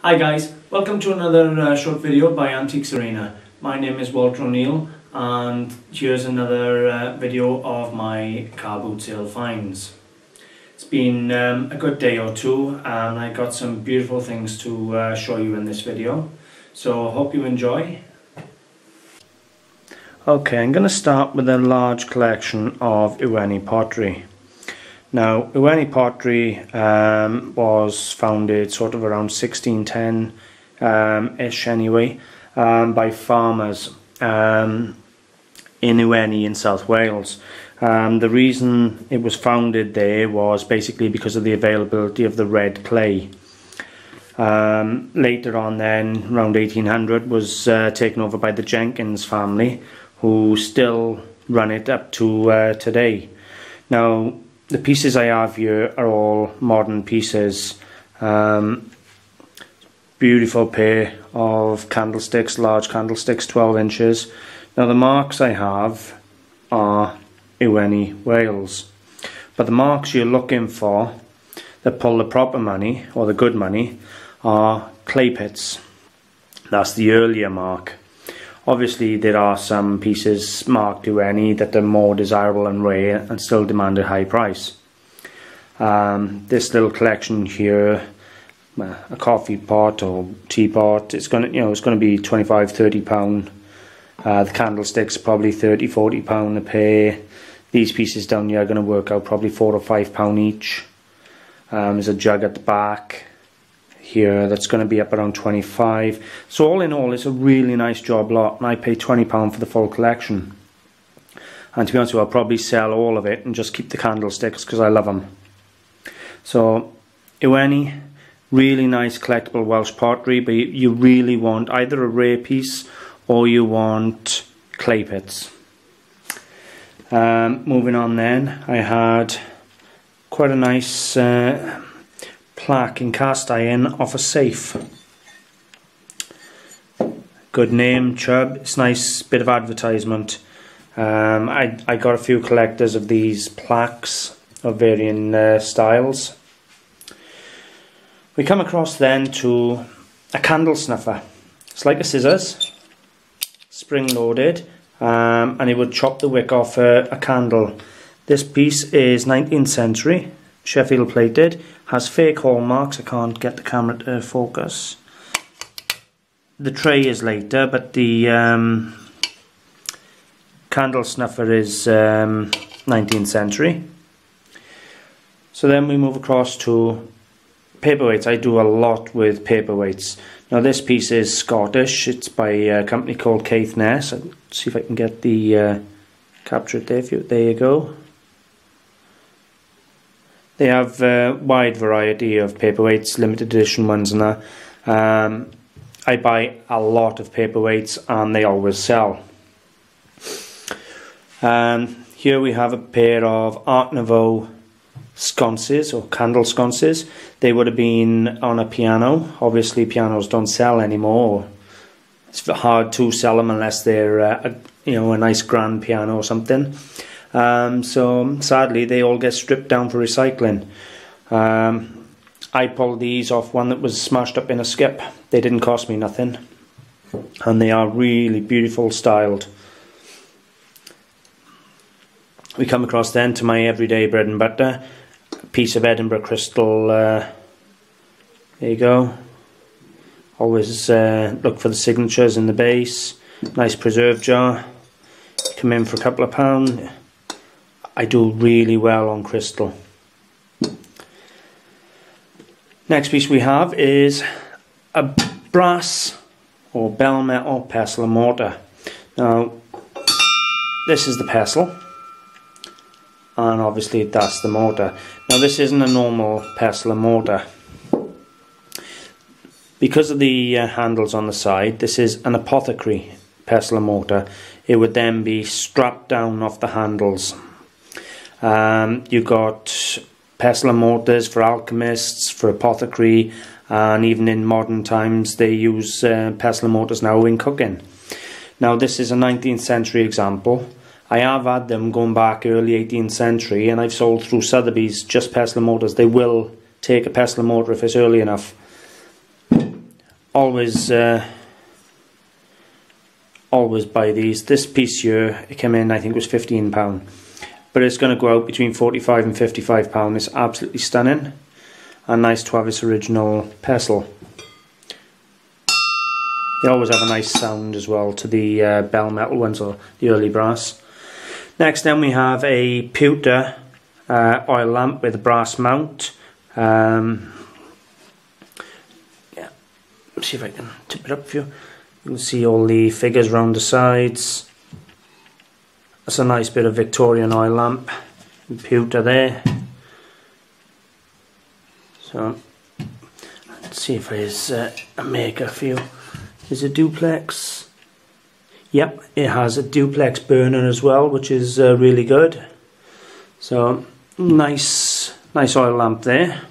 Hi guys, welcome to another short video by AntiquesArena. My name is Walter O'Neill and here's another video of my car boot sale finds. It's been a good day or two and I got some beautiful things to show you in this video. So hope you enjoy. Okay, I'm going to start with a large collection of Eweny pottery. Now, Eweny pottery was founded sort of around 1610-ish anyway, by farmers in Eweny in South Wales. The reason it was founded there was basically because of the availability of the red clay. Later on then, around 1800, was taken over by the Jenkins family, who still run it up to today. Now, the pieces I have here are all modern pieces. Beautiful pair of candlesticks, large candlesticks, 12 inches. Now the marks I have are Eweny, Wales. But the marks you're looking for that pull the proper money, or the good money, are clay pits. That's the earlier mark. Obviously there are some pieces marked Eweny that are more desirable and rare and still demand a high price. This little collection here, a coffee pot or teapot, it's going to be 25-30 pound. The candlesticks probably 30-40 pound a pair. These pieces down here are going to work out probably £4 or £5 each. There's a jug at the back here that's going to be up around 25. So all in all, it's a really nice job lot, and I paid £20 for the full collection. And to be honest with you, I'll probably sell all of it and just keep the candlesticks because I love them. So Eweny, really nice collectible Welsh pottery, but you really want either a rare piece or you want clay pits. Moving on then, I had quite a nice plaque in cast iron off a safe. Good name, Chubb. It's a nice bit of advertisement. I got a few collectors of these plaques of varying styles. We come across then to a candle sniffer. It's like a scissors, spring loaded, and it would chop the wick off a candle. This piece is 19th century, Sheffield plated, has fake hallmarks. I can't get the camera to focus. The tray is later, but the candle sniffer is 19th century. So then we move across to paperweights. I do a lot with paperweights. Now this piece is Scottish. It's by a company called Caithness. I'll see if I can get the capture it there. There you go. They have a wide variety of paperweights, limited edition ones and that. I buy a lot of paperweights and they always sell. Here we have a pair of Art Nouveau sconces, or candle sconces. They would have been on a piano. Obviously pianos don't sell anymore. It's hard to sell them unless they're a nice grand piano or something. So sadly they all get stripped down for recycling. I pulled these off one that was smashed up in a skip. They didn't cost me nothing, and they are really beautiful styled. We come across then to my everyday bread and butter, a piece of Edinburgh Crystal. There you go. Always look for the signatures in the base. Nice preserve jar. Come in for a couple of pounds. I do really well on crystal. Next piece we have is a brass or bell metal pestle and mortar. Now this is the pestle, and obviously that's the mortar. Now this isn't a normal pestle and mortar. Because of the handles on the side, this is an apothecary pestle and mortar. It would then be strapped down off the handles. You've got pestle and mortars for alchemists, for apothecary, and even in modern times they use pestle and mortars now in cooking. Now this is a 19th century example. I have had them going back early 18th century, and I've sold through Sotheby's just pestle and mortars. They will take a pestle and mortar if it's early enough. always buy these. This piece here, it came in, I think it was £15, but it's going to go out between £45 and £55. It's absolutely stunning, and nice to have this original pestle. They always have a nice sound as well to the bell metal ones, or the early brass. Next then we have a pewter oil lamp with a brass mount. Yeah, let's see if I can tip it up for you. You can see all the figures around the sides. That's a nice bit of Victorian oil lamp, pewter there. So let's see if there's a maker for you. Is it duplex? Yep, it has a duplex burner as well, which is really good. So nice oil lamp there.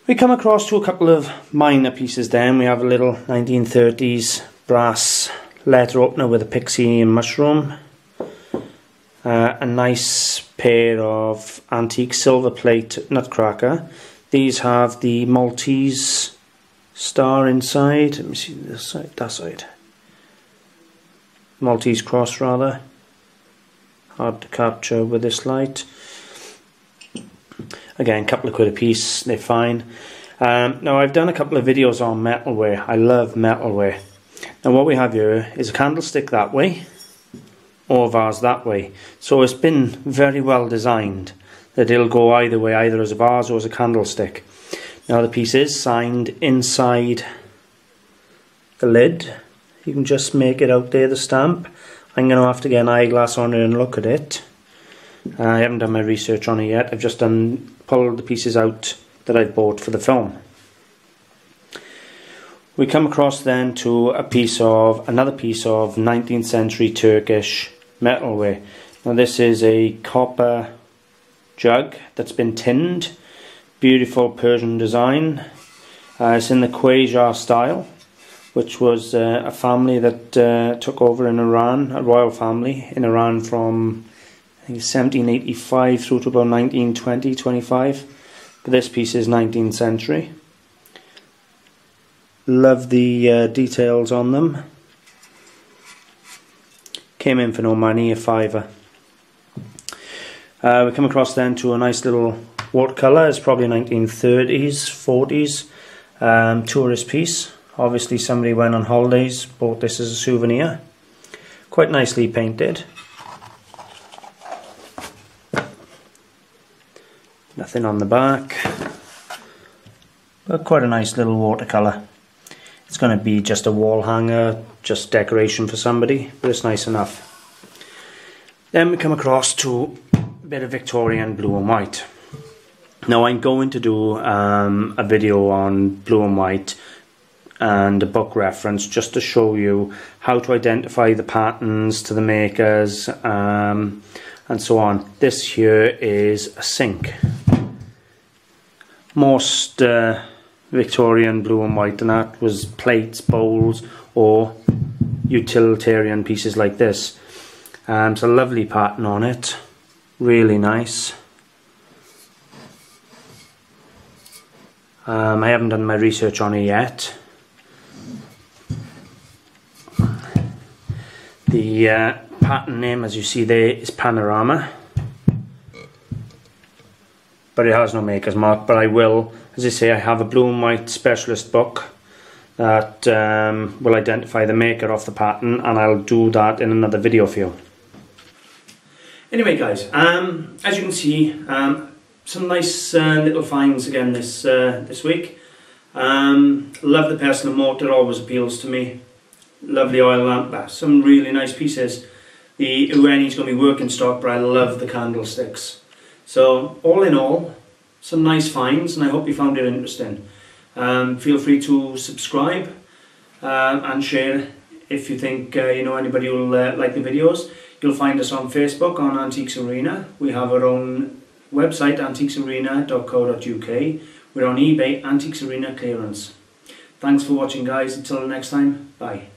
We come across to a couple of minor pieces then. We have a little 1930s brass letter opener with a pixie and mushroom. A nice pair of antique silver plate nutcracker. These have the Maltese star inside. Let me see this side, that side. Maltese cross rather. Hard to capture with this light. Again, a couple of quid a piece, they're fine. Now I've done a couple of videos on metalware. I love metalware. Now what we have here is a candlestick that way, or a vase that way. So it's been very well designed that it'll go either way, either as a vase or as a candlestick. Now the piece is signed inside the lid. You can just make it out there, the stamp. I'm going to have to get an eyeglass on it and look at it. I haven't done my research on it yet. I've just pulled the pieces out that I've bought for the film. We come across then to another piece of 19th century Turkish metalware. Now this is a copper jug that's been tinned. Beautiful Persian design. It's in the Quajar style, which was a family that took over in Iran, a royal family in Iran from I think 1785 through to about 1920-25. But this piece is 19th century. Love the details on them. Came in for no money, a £5. We come across then to a nice little watercolor. It's probably 1930s, 40s tourist piece. Obviously somebody went on holidays, bought this as a souvenir. Quite nicely painted. Nothing on the back, but quite a nice little watercolor. It's going to be just a wall hanger, just decoration for somebody, but it's nice enough. Then we come across to a bit of Victorian Blue and White. Now I'm going to do a video on blue and white and a book reference just to show you how to identify the patterns to the makers and so on. This here is a sink. Most Victorian blue and white and that was plates, bowls or utilitarian pieces like this. It's a lovely pattern on it, really nice. I haven't done my research on it yet. The pattern name, as you see there, is Panorama, but it has no maker's mark. But I will, as I say, I have a blue and white specialist book that will identify the maker of the pattern, and I'll do that in another video for you. Anyway guys, as you can see, some nice little finds again this week. Love the Pestle and Mortar, always appeals to me. Lovely oil lamp, some really nice pieces. The Eweny is going to be working stock, but I love the candlesticks. So all in all, some nice finds, and I hope you found it interesting. Feel free to subscribe and share if you think anybody will like the videos. You'll find us on Facebook on AntiquesArena. We have our own website, AntiquesArena.co.uk. We're on eBay, AntiquesArena Clearance. Thanks for watching guys, until next time, bye.